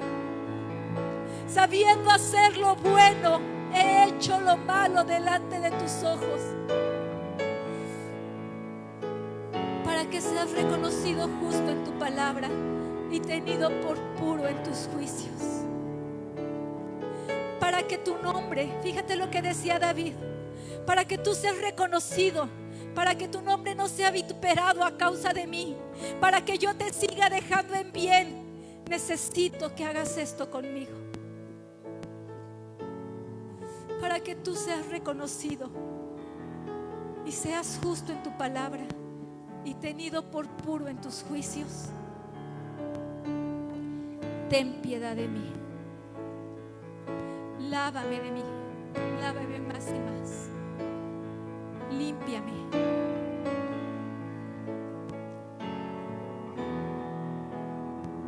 Sabiendo hacer lo bueno, he hecho lo malo delante de tus ojos. Para que seas reconocido justo en tu palabra y tenido por puro en tus juicios. Para que tu nombre, fíjate lo que decía David, para que tú seas reconocido, para que tu nombre no sea vituperado a causa de mí, para que yo te siga dejando en bien, necesito que hagas esto conmigo. Para que tú seas reconocido y seas justo en tu palabra y tenido por puro en tus juicios. Ten piedad de mí. Lávame de mí. Lávame más y más. Límpiame.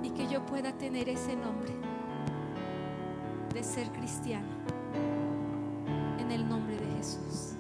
Y que yo pueda tener ese nombre de ser cristiano. En el nombre de Jesús.